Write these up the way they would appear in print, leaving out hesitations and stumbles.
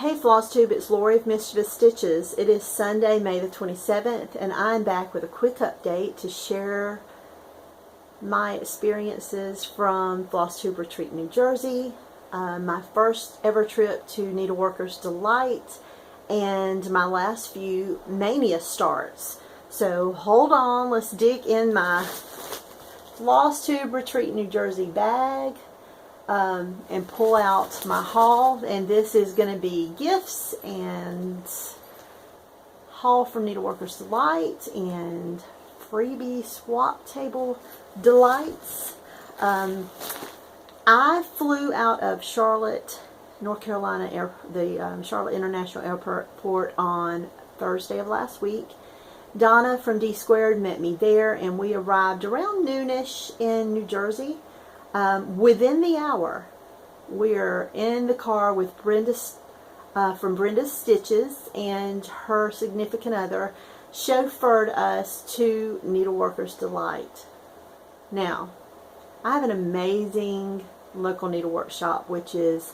Hey Flosstube, it's Lori of Mischievous Stitches. It is Sunday, May the 27th, and I'm back with a quick update to share my experiences from Flosstube Retreat, New Jersey, my first ever trip to Needleworker's Delight, and my last few Mania starts. So hold on, let's dig in my Flosstube Retreat, New Jersey bag. And pull out my haul, and this is going to be gifts and haul from Needleworker's Delight and freebie swap table delights. I flew out of Charlotte, North Carolina, the Charlotte International Airport on Thursday of last week. Donna from D Squared met me there, and we arrived around noonish in New Jersey. Within the hour, we're in the car with Brenda from Brenda's Stitches, and her significant other chauffeured us to Needleworker's Delight. Now, I have an amazing local needlework shop, which is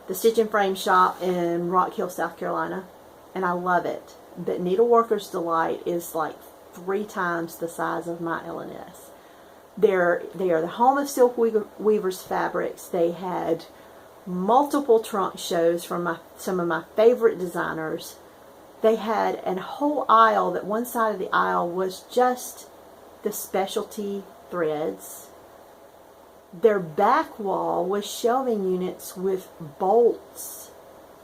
the Stitch and Frame shop in Rock Hill, South Carolina, and I love it. But Needleworker's Delight is like 3 times the size of my L&S. They are the home of Silk Weavers fabrics. They had multiple trunk shows from some of my favorite designers. They had a whole aisle that one side of the aisle was just the specialty threads. Their back wall was shelving units with bolts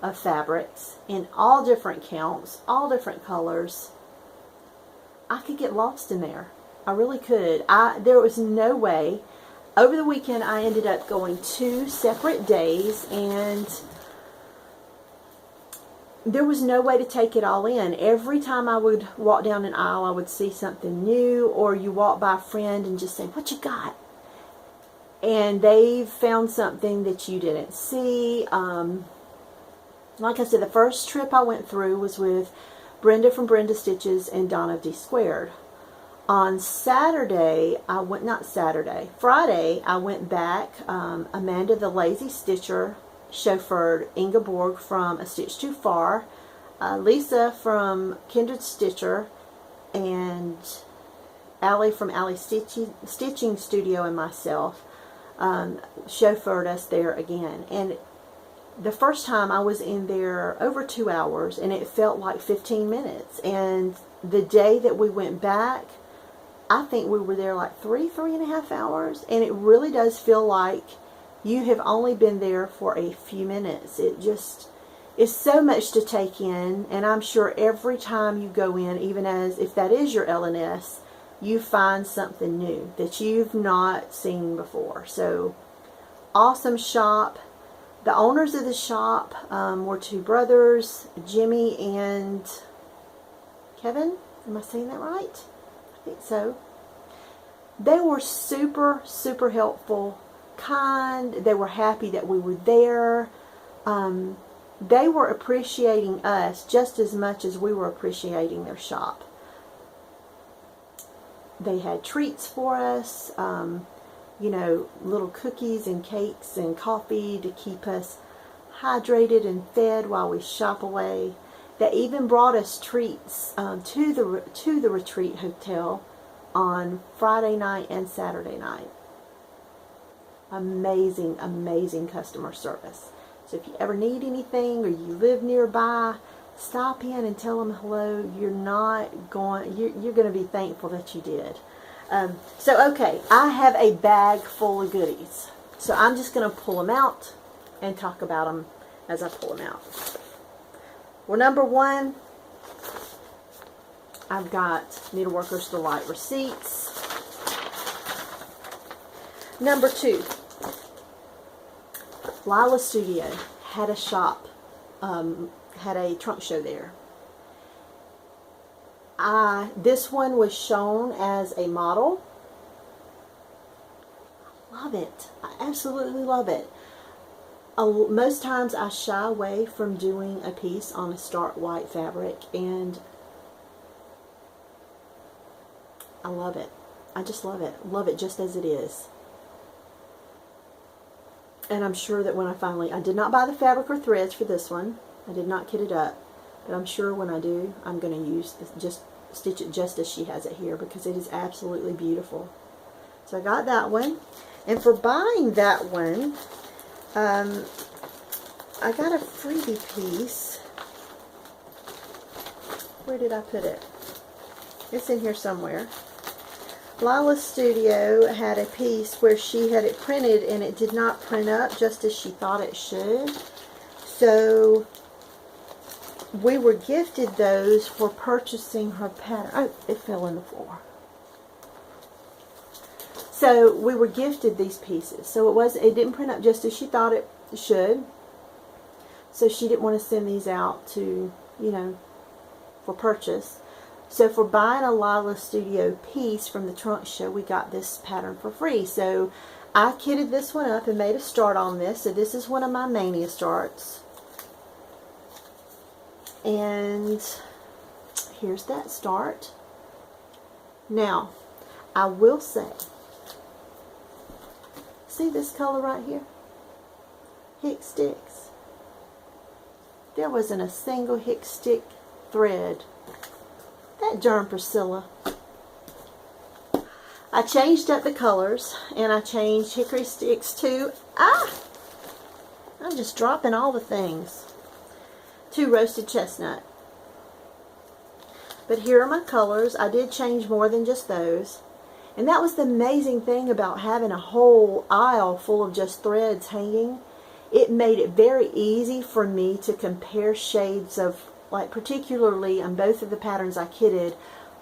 of fabrics in all different counts, all different colors. I could get lost in there. I really could. There was no way. Over the weekend, I ended up going 2 separate days, and there was no way to take it all in. Every time I would walk down an aisle, I would see something new, or you walk by a friend and just say, "What you got?" And they've found something that you didn't see. Like I said, the first trip I went through was with Brenda from Brenda Stitches and Donna of D Squared. On Friday, I went back. Amanda the Lazy Stitcher chauffeured Ingeborg from A Stitch Too Far, Lisa from Kindred Stitcher, and Allie from Allie's Stitching Studio, and myself chauffeured us there again. And the first time I was in there over 2 hours, and it felt like 15 minutes. And the day that we went back, I think we were there like 3.5 hours, and it really does feel like you have only been there for a few minutes. It just is so much to take in, and I'm sure every time you go in, even as if that is your L&S, you find something new that you've not seen before. So, awesome shop. The owners of the shop were 2 brothers, Jimmy and Kevin. Am I saying that right? I think so. They were super, super helpful, kind. They were happy that we were there. They were appreciating us just as much as we were appreciating their shop. They had treats for us, you know, little cookies and cakes and coffee to keep us hydrated and fed while we shop away. They even brought us treats to the retreat hotel on Friday night and Saturday night. Amazing, amazing customer service. So if you ever need anything or you live nearby, stop in and tell them hello. You're going to be thankful that you did. Okay, I have a bag full of goodies. So I'm just going to pull them out and talk about them as I pull them out. Well, number 1, I've got Needleworker's Delight receipts. Number 2, Lila Studio had a shop, had a trunk show there. This one was shown as a model. I love it. I absolutely love it. Most times I shy away from doing a piece on a stark white fabric, and I love it. I just love it. Love it just as it is. And I'm sure that when I did not buy the fabric or threads for this one. I did not kit it up, but I'm sure when I do, I'm going to use this, just stitch it just as she has it here, because it is absolutely beautiful. So I got that one, and for buying that one, I got a freebie piece. Where did I put it? It's in here somewhere. Lila's Studio had a piece where she had it printed and it did not print up just as she thought it should. So we were gifted those for purchasing her pattern. Oh, it fell on the floor. So we were gifted these pieces. So it didn't print up just as she thought it should. So she didn't want to send these out to, you know, for purchase. So for buying a Lila Studio piece from the trunk show, we got this pattern for free. So I kitted this one up and made a start on this. So this is one of my mania starts. And here's that start. Now, I will say, see this color right here? Hick sticks. There wasn't a single hick stick thread. That darn Priscilla. I changed up the colors, and I changed hickory sticks to, I'm just dropping all the things, to roasted chestnut. But here are my colors. I did change more than just those. And that was the amazing thing about having a whole aisle full of just threads hanging. It made it very easy for me to compare shades of, like particularly on both of the patterns I kitted,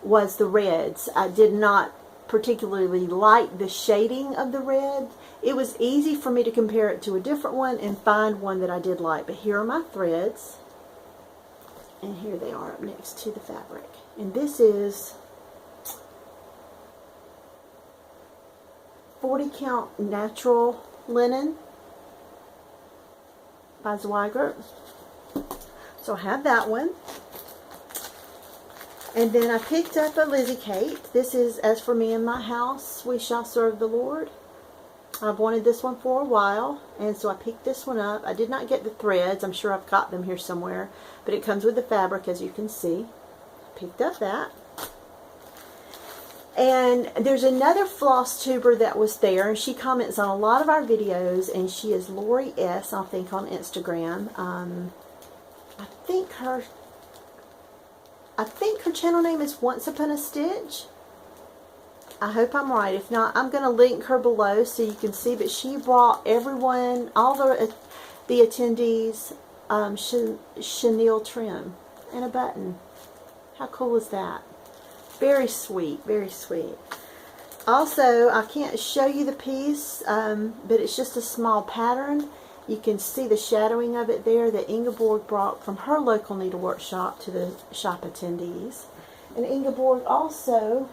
was the reds. I did not particularly like the shading of the red. It was easy for me to compare it to a different one and find one that I did like. But here are my threads. And here they are up next to the fabric. And this is 40 count natural linen by Zweigert. So I have that one. And then I picked up a Lizzie Kate. This is As For Me and My House, We Shall Serve the Lord. I've wanted this one for a while, and so I picked this one up. I did not get the threads. I'm sure I've got them here somewhere, but it comes with the fabric, as you can see. Picked up that. And there's another floss tuber that was there, and she comments on a lot of our videos, and she is Lori S, I think, on Instagram. I think her channel name is Once Upon a Stitch. I hope I'm right. If not, I'm going to link her below so you can see. But she brought everyone, all the attendees, chenille trim and a button. How cool is that? Very sweet, very sweet. Also, I can't show you the piece, but it's just a small pattern. You can see the shadowing of it there that Ingeborg brought from her local needlework shop to the shop attendees. And Ingeborg also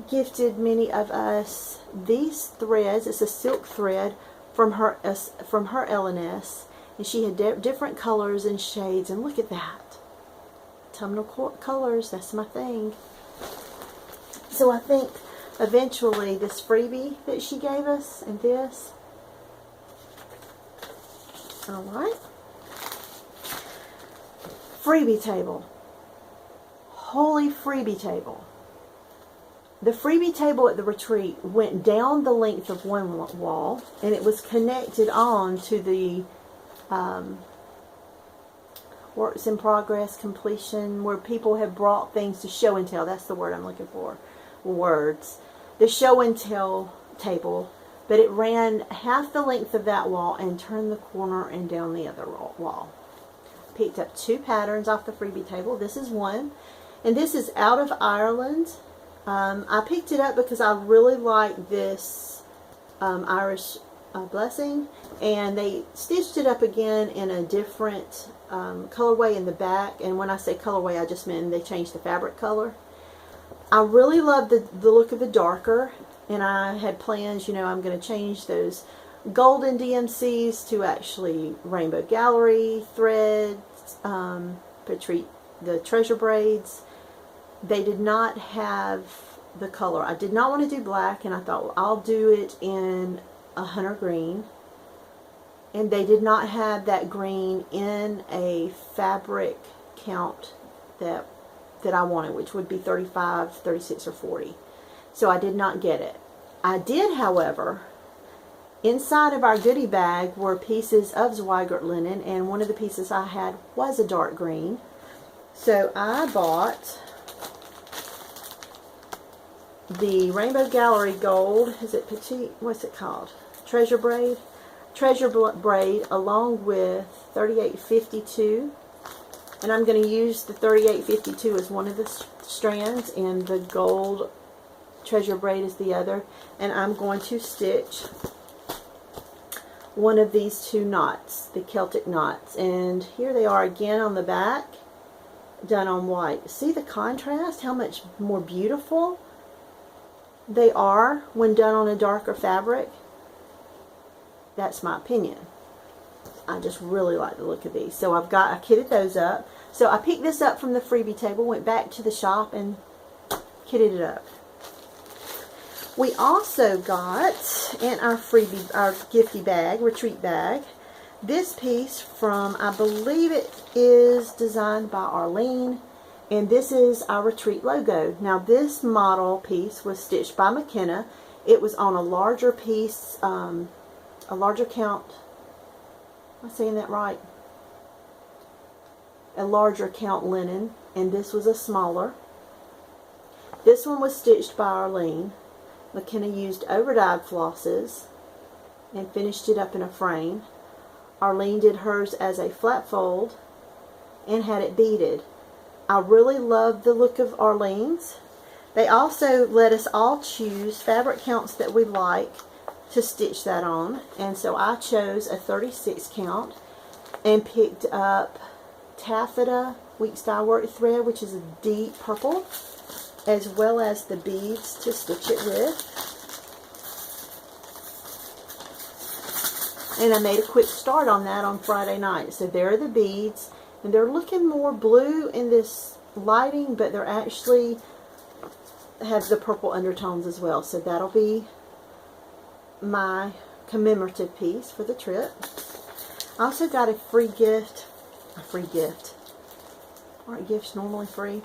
gifted many of us these threads. It's a silk thread from her L&S, and she had different colors and shades. And look at that, autumnal colors. That's my thing. So I think eventually this freebie that she gave us and this. All right. Freebie table. Holy freebie table. The freebie table at the retreat went down the length of one wall, and it was connected on to the works in progress completion, where people have brought things to show and tell. That's the word I'm looking for. Words. The show and tell table. But it ran half the length of that wall and turned the corner and down the other wall. Picked up two patterns off the freebie table. This is one. And this is out of Ireland. I picked it up because I really like this Irish blessing. And they stitched it up again in a different colorway in the back. And when I say colorway, I just mean they changed the fabric color. I really love the look of the darker. And I had plans, you know, I'm going to change those golden DMCs to actually rainbow gallery threads, the treasure braids. They did not have the color. I did not want to do black, and I thought, well, I'll do it in a hunter green. and they did not have that green in a fabric count that I wanted, which would be 35, 36, or 40. So I did not get it. I did, however, inside of our goodie bag were pieces of Zweigart linen, and one of the pieces I had was a dark green. So I bought the Rainbow Gallery Gold, is it Petite? What's it called? Treasure Braid? Treasure Braid, along with 3852. And I'm going to use the 3852 as one of the strands, and the gold Treasure Braid is the other. And I'm going to stitch one of these two knots, the Celtic knots. And here they are again on the back, done on white. See the contrast? How much more beautiful they are when done on a darker fabric. That's my opinion. I just really like the look of these. So I kitted those up. So I picked this up from the freebie table, went back to the shop and kitted it up. We also got in our freebie, our gifty bag, retreat bag, this piece from, I believe it is designed by Arlene, and this is our retreat logo. Now this model piece was stitched by McKenna. It was on a larger piece, a larger count. Am I saying that right? A larger count linen, and this was a smaller. This one was stitched by Arlene. McKenna used overdyed flosses and finished it up in a frame. Arlene did hers as a flat fold and had it beaded. I really love the look of Arlene's. They also let us all choose fabric counts that we like to stitch that on, and so I chose a 36 count and picked up taffeta Week Style Work thread, which is a deep purple, as well as the beads to stitch it with. And I made a quick start on that on Friday night. So there are the beads, and they're looking more blue in this lighting, but they're actually have the purple undertones as well. So that'll be my commemorative piece for the trip. I also got a free gift. Aren't gifts normally free?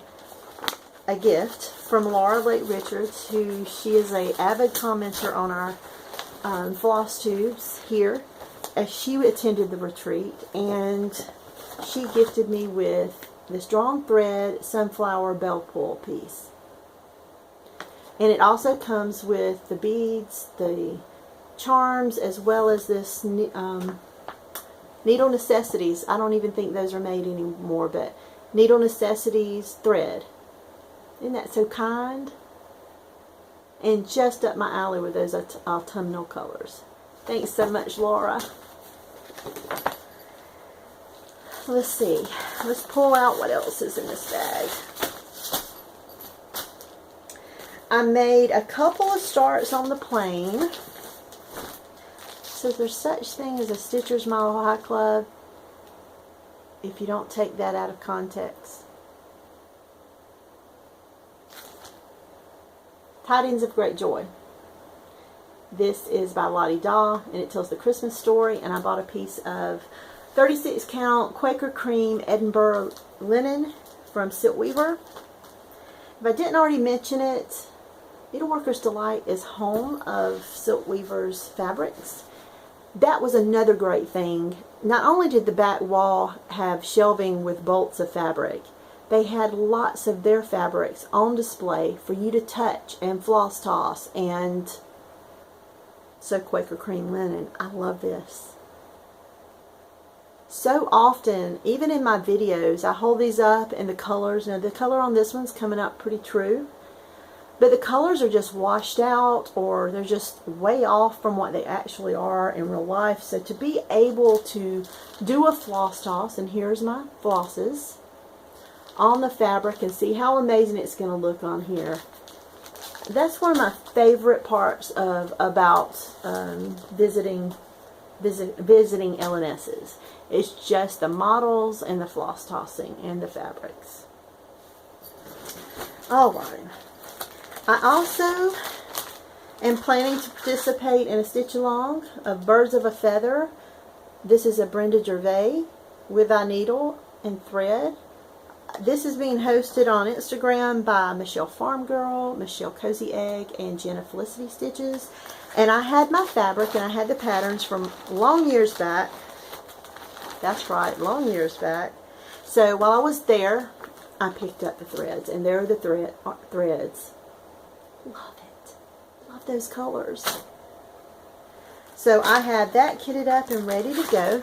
A gift from Laura Lake Richards, who she is an avid commenter on our Flosstubes here, as she attended the retreat, and she gifted me with this drawn thread sunflower bell pull piece. And it also comes with the beads, the charms, as well as this Needle Necessities. I don't even think those are made anymore, but Needle Necessities thread. Isn't that so kind? And just up my alley with those autumnal colors. Thanks so much, Laura. Let's see. Let's pull out what else is in this bag. I made a couple of starts on the plane. So there's such thing as a Stitcher's Mile High Club if you don't take that out of context. Tidings of Great Joy. This is by Lottie Daw, and it tells the Christmas story, and I bought a piece of 36 count Quaker Cream Edinburgh linen from Silk Weaver. If I didn't already mention it, Needleworker's Delight is home of Silk Weaver's fabrics. That was another great thing. Not only did the back wall have shelving with bolts of fabric, they had lots of their fabrics on display for you to touch and floss toss. And so Quaker Cream linen, I love this. So often, even in my videos, I hold these up and the colors, now the color on this one's coming up pretty true, but the colors are just washed out, or they're just way off from what they actually are in real life. So to be able to do a floss toss, and here's my flosses, on the fabric and see how amazing it's going to look on here. That's one of my favorite parts about visiting LNSs. It's just the models and the floss tossing and the fabrics. Alright. I also am planning to participate in a stitch along of Birds of a Feather This is a Brenda Gervais with a needle and thread. This is being hosted on Instagram by Michelle Farm Girl, Michelle Cozy Egg, and Jenna Felicity Stitches. And I had my fabric and I had the patterns from long years back. That's right, long years back. So while I was there, I picked up the threads, and there are the threads. Love it. Love those colors. So I have that kitted up and ready to go.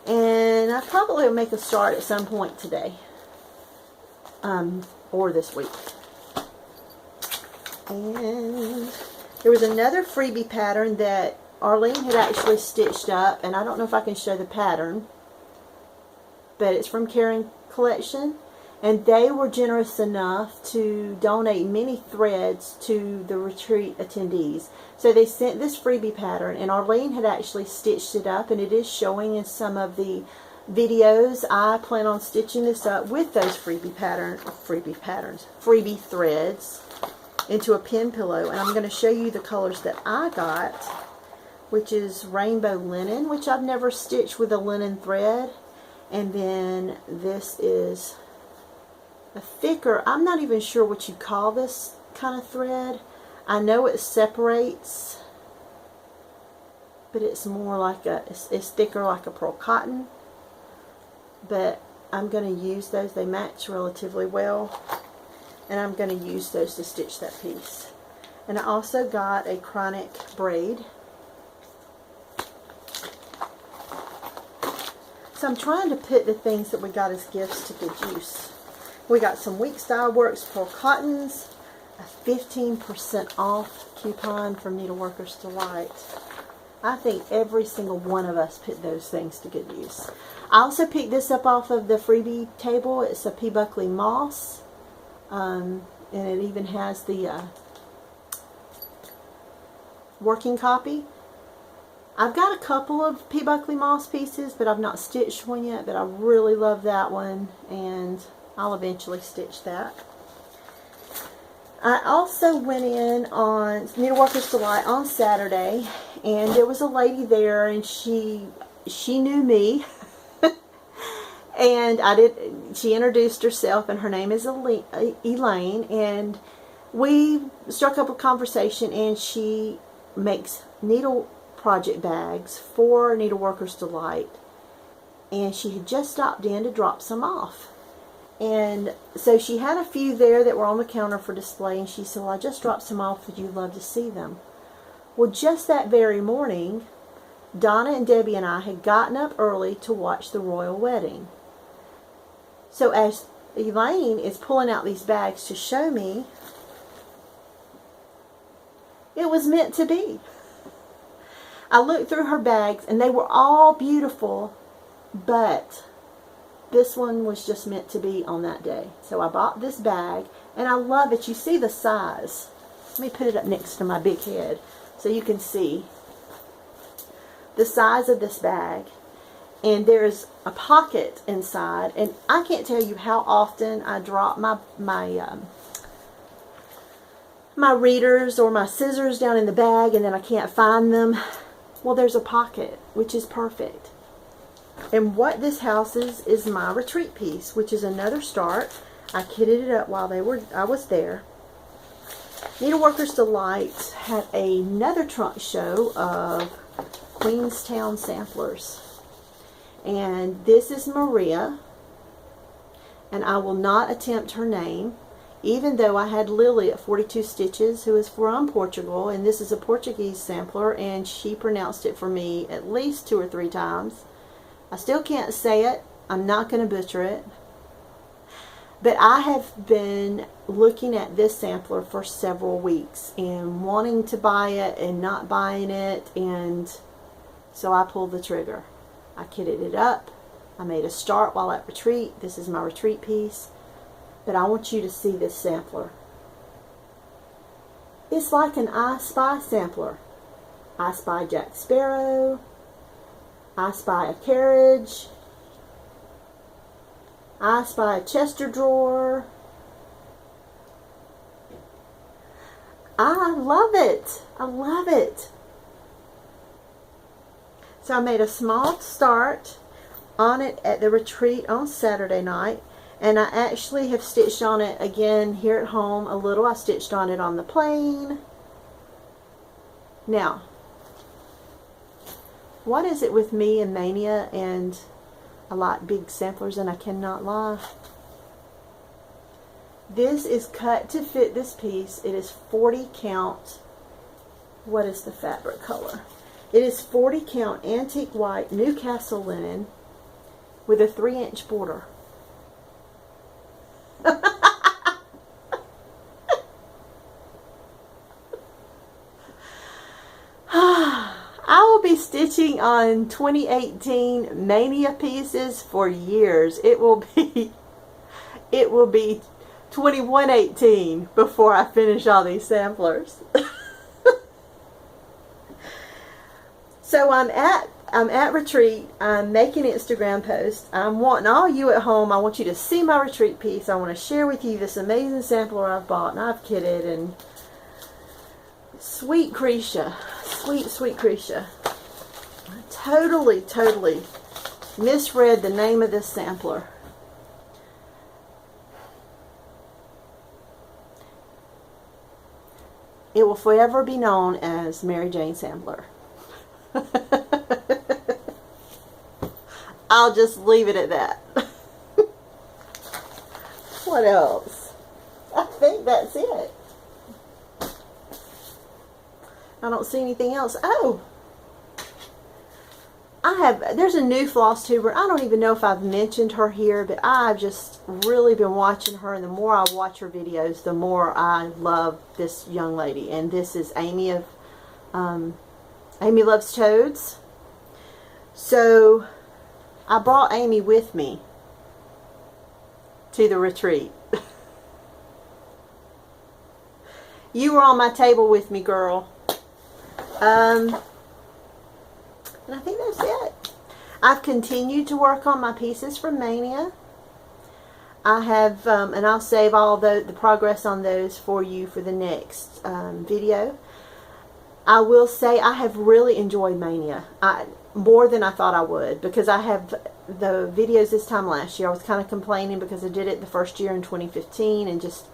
And I probably will make a start at some point today. Or this week. And there was another freebie pattern that Arlene had actually stitched up. And I don't know if I can show the pattern. But it's from Karen Collection. And they were generous enough to donate many threads to the retreat attendees. So they sent this freebie pattern, and Arlene had actually stitched it up, and it is showing in some of the videos. I plan on stitching this up with those freebie threads into a pin pillow, and I'm going to show you the colors that I got, which is rainbow linen, which I've never stitched with a linen thread, and then this is a thicker, I'm not even sure what you call this kind of thread. I know it separates, but it's more like it's thicker like a pearl cotton. But I'm going to use those. They match relatively well. And I'm going to use those to stitch that piece. And I also got a chronic braid. So I'm trying to put the things that we got as gifts to good use. We got some Week Style Works pearl cottons, a 15% off coupon from Needleworker's Delight. I think every single one of us put those things to good use. I also picked this up off of the freebie table. It's a P. Buckley Moss. And it even has the working copy. I've got a couple of P. Buckley Moss pieces, but I've not stitched one yet. But I really love that one, and I'll eventually stitch that. I also went in on Needleworker's Delight on Saturday, and there was a lady there, and she knew me, and she introduced herself, and her name is Elaine, and we struck up a conversation, and she makes needle project bags for Needleworker's Delight, and she had just stopped in to drop some off. And so she had a few there that were on the counter for display, and she said, well, I just dropped some off. Would you love to see them? Well, just that very morning, Donna and Debbie and I had gotten up early to watch the royal wedding. So as Elaine is pulling out these bags to show me, it was meant to be. I looked through her bags, and they were all beautiful, but this one was just meant to be on that day. So I bought this bag, and I love it. You see the size. Let me put it up next to my big head so you can see the size of this bag. And there's a pocket inside, and I can't tell you how often I drop my readers or my scissors down in the bag, and then I can't find them. Well, there's a pocket, which is perfect. And what this houses is my retreat piece, which is another start. I kitted it up while I was there. Needleworker's Delight had another trunk show of Queenstown samplers. And this is Maria. And I will not attempt her name, even though I had Lily at 42 Stitches, who is from Portugal. And this is a Portuguese sampler, and she pronounced it for me at least 2 or 3 times. I still can't say it. I'm not going to butcher it. But I have been looking at this sampler for several weeks and wanting to buy it and not buying it, and so I pulled the trigger. I kitted it up. I made a start while at retreat. This is my retreat piece. But I want you to see this sampler. It's like an I Spy sampler. I Spy Jack Sparrow. I spy a carriage. I spy a Chester drawer. I love it. I love it. So I made a small start on it at the retreat on Saturday night, and I actually have stitched on it again here at home a little. I stitched on it on the plane. Now, what is it with me and mania, and I like big samplers and I cannot lie. This is cut to fit this piece. It is 40 count. What is the fabric color? It is 40 count antique white Newcastle linen with a 3-inch border. I will be stitching on 2018 Mania pieces for years. It will be 2118 before I finish all these samplers. So I'm at retreat. I'm making Instagram posts. I'm wanting all you at home. I want you to see my retreat piece. I want to share with you this amazing sampler I've bought and I've kitted. And sweet Cretia, sweet Cretia, I totally misread the name of this sampler. It will forever be known as Mary Jane Sampler. I'll just leave it at that. What else? I think that's it. I don't see anything else. Oh, there's a new Flosstuber. I don't even know if I've mentioned her here, but I've just really been watching her, and the more I watch her videos, the more I love this young lady. And this is Amy of Amy Loves Toads. So I brought Amy with me to the retreat. You were on my table with me, girl. And I think that's it. I've continued to work on my pieces from Mania. I have, and I'll save all the progress on those for you for the next video. I will say I have really enjoyed Mania. More than I thought I would, because I have the videos this time last year. I was kind of complaining because I did it the first year in 2015 and just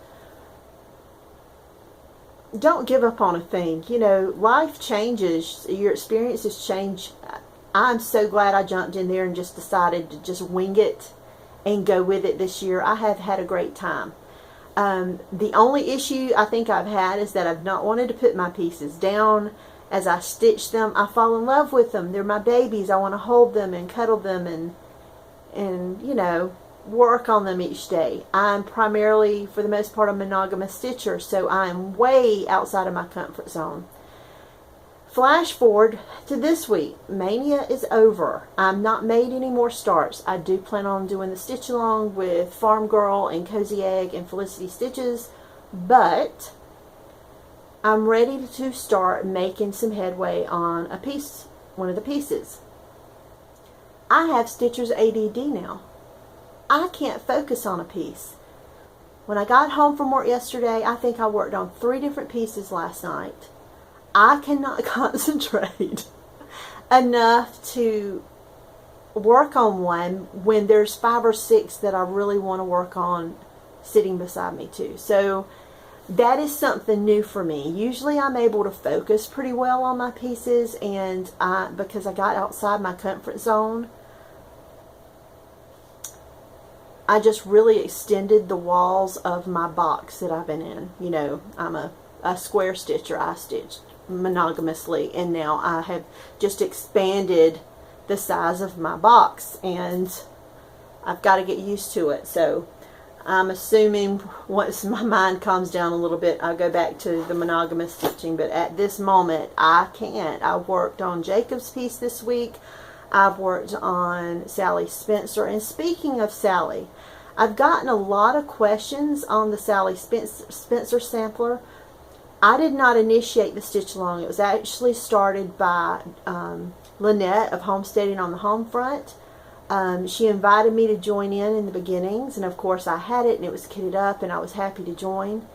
don't give up on a thing. You know, life changes. Your experiences change. I'm so glad I jumped in there and just decided to just wing it and go with it this year. I have had a great time. The only issue I think I've had is that I've not wanted to put my pieces down. As I stitch them, I fall in love with them. They're my babies. I want to hold them and cuddle them and you know, work on them each day. I'm primarily, for the most part, a monogamous stitcher, so I'm way outside of my comfort zone. Flash forward to this week. Mania is over. I'm not made any more starts. I do plan on doing the stitch along with Farm Girl and Cozy Egg and Felicity Stitches, but I'm ready to start making some headway on a piece, one of the pieces. I have Stitcher's ADD now. I can't focus on a piece. When I got home from work yesterday, I think I worked on 3 different pieces last night. I cannot concentrate enough to work on one when there's 5 or 6 that I really want to work on sitting beside me too. So that is something new for me. Usually I'm able to focus pretty well on my pieces, and because I got outside my comfort zone, I just really extended the walls of my box that I've been in. You know, I'm a square stitcher. I stitched monogamously, and now I have just expanded the size of my box, and I've got to get used to it. So I'm assuming once my mind calms down a little bit, I'll go back to the monogamous stitching, but at this moment I can't. I worked on Jacob's piece this week. I've worked on Sally Spencer, and speaking of Sally, I've gotten a lot of questions on the Sally Spencer sampler. I did not initiate the stitch along. It was actually started by Lynette of Homesteading on the Home Front. She invited me to join in the beginnings, and of course I had it and it was kitted up and I was happy to join.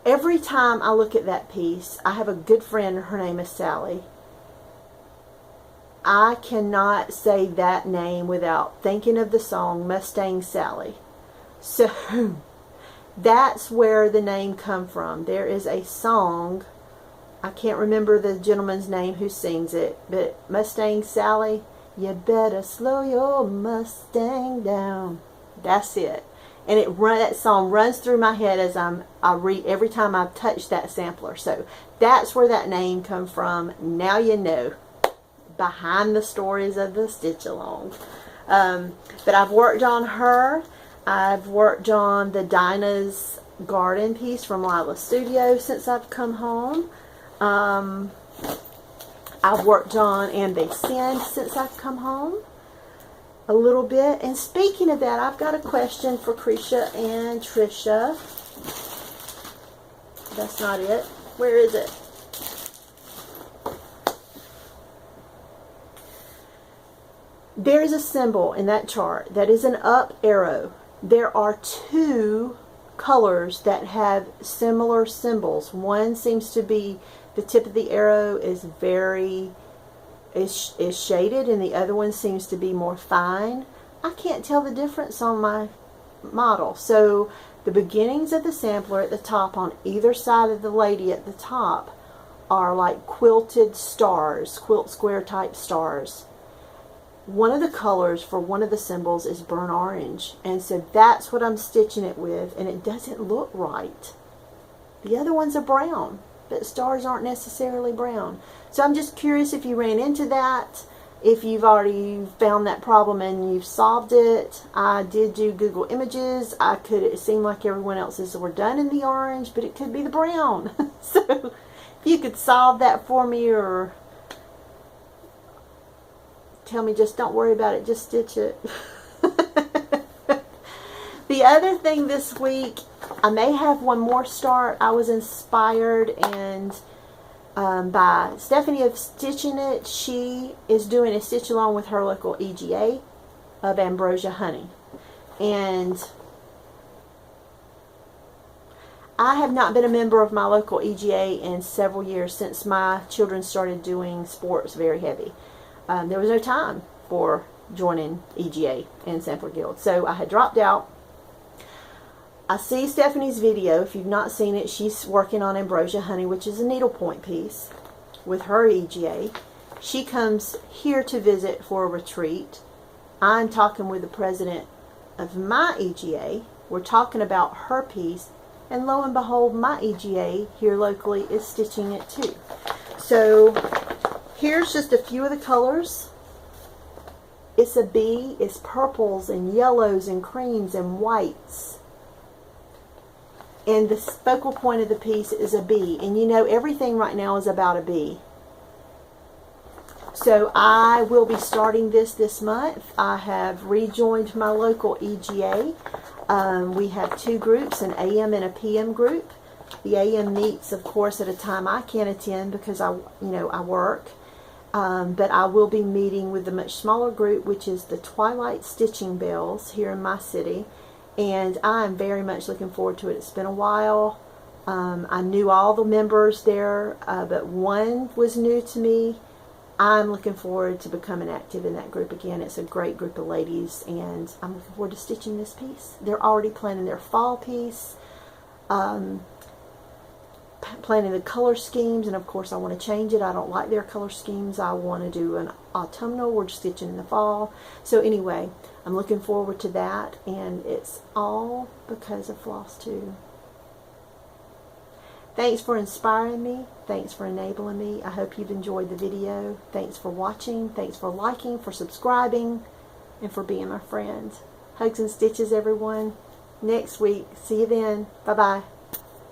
every time I look at that piece, I have a good friend, her name is Sally. I cannot say that name without thinking of the song Mustang Sally. So that's where the name come from. There is a song, I can't remember the gentleman's name who sings it, but Mustang Sally, you better slow your Mustang down. That's it. And that song runs through my head as I read every time I touch that sampler. So that's where that name come from. Now you know. Behind the stories of the stitch along. But I've worked on her. I've worked on the Dinah's Garden piece from Lila's Studio since I've come home. I've worked on And They Sinned since I've come home a little bit. And speaking of that, I've got a question for Krisha and Trisha. That's not it. Where is it? There's a symbol in that chart that is an up arrow. There are two colors that have similar symbols. One seems to be, the tip of the arrow is is shaded, and the other one seems to be more fine. I can't tell the difference on my model. So the beginnings of the sampler at the top on either side of the lady at the top are like quilted stars, quilt square type stars. One of the colors for one of the symbols is burnt orange, and so that's what I'm stitching it with, and it doesn't look right. The other ones are brown, but stars aren't necessarily brown. So I'm just curious if you ran into that, if you've already found that problem and you've solved it. I did do Google Images. It seemed like everyone else's were done in the orange, but it could be the brown. So if you could solve that for me, or tell me just don't worry about it, just stitch it. The other thing this week, I may have one more start. I was inspired by Stephanie of Stitching It. She is doing a stitch along with her local EGA of Ambrosia Honey. And I have not been a member of my local EGA in several years, since my children started doing sports very heavy. There was no time for joining EGA and Sampler Guild, so I had dropped out. I see Stephanie's video. If you've not seen it, she's working on Ambrosia Honey, which is a needlepoint piece, with her EGA. She comes here to visit for a retreat. I'm talking with the president of my EGA. We're talking about her piece, and lo and behold, my EGA here locally is stitching it too. So here's just a few of the colors. It's a bee. It's purples and yellows and creams and whites. And the focal point of the piece is a bee. And you know, everything right now is about a bee. So I will be starting this month. I have rejoined my local EGA. We have two groups, an AM and a PM group. The AM meets, of course, at a time I can't attend because I work. But I will be meeting with the much smaller group, which is the Twilight Stitching Bells here in my city. And I'm very much looking forward to it. It's been a while. I knew all the members there, but one was new to me. I'm looking forward to becoming active in that group again. It's a great group of ladies, and I'm looking forward to stitching this piece. They're already planning their fall piece, planning the color schemes, and of course I want to change it. I don't like their color schemes. I want to do an autumnal. We're stitching in the fall. So anyway, I'm looking forward to that, and it's all because of Flosstube. Thanks for inspiring me. Thanks for enabling me. I hope you've enjoyed the video. Thanks for watching. Thanks for liking, for subscribing, and for being my friend. Hugs and stitches, everyone. Next week. See you then. Bye-bye.